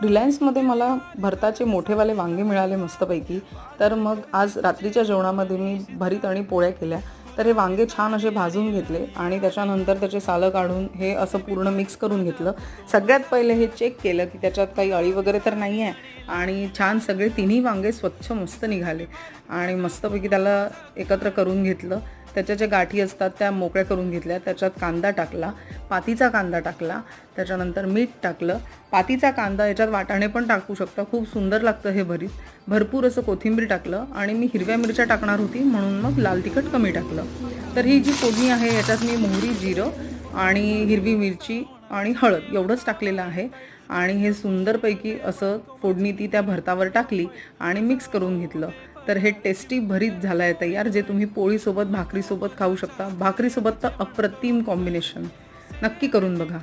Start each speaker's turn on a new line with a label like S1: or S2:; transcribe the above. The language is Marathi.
S1: रिलायन्समध्ये मला भरताचे मोठेवाले वांगे मिळाले मस्तपैकी. तर मग आज रात्रीच्या जेवणामध्ये मी भरीत आणि पोळ्या केल्या. तर हे वांगे छान असे भाजून घेतले आणि त्याच्यानंतर त्याचे सालं काढून हे असं पूर्ण मिक्स करून घेतलं. सगळ्यात पहिले हे चेक केलं की त्याच्यात काही अळी वगैरे तर नाही आहे, आणि छान सगळे तिन्ही वांगे स्वच्छ मस्त निघाले आणि मस्तपैकी त्याला एकत्र करून घेतलं. त्याच्या ज्या गाठी असतात त्या मोकळ्या करून घेतल्या. त्याच्यात कांदा टाकला, पातीचा कांदा टाकला, त्याच्यानंतर मीठ टाकलं. पातीचा कांदा याच्यात वाटाणे पण टाकू शकता, खूप सुंदर लागतं हे भरीत. भरपूर असं कोथिंबीर टाकलं आणि मी हिरव्या मिरच्या टाकणार होती म्हणून मग लाल तिखट कमी टाकलं. तर ही जी फोडणी आहे याच्यात मी मोहरी, जिरं आणि हिरवी मिरची आणि हळद एवढंच टाकलेलं आहे आणि हे सुंदरपैकी असं फोडणी ती त्या भरतावर टाकली आणि मिक्स करून घेतलं. तर हे टेस्टी भरीत झालं आहे तयार, जे तुम्ही पोळीसोबत भाकरीसोबत खाऊ शकता. भाकरीसोबत तर अप्रतिम कॉम्बिनेशन. नक्की करून बघा.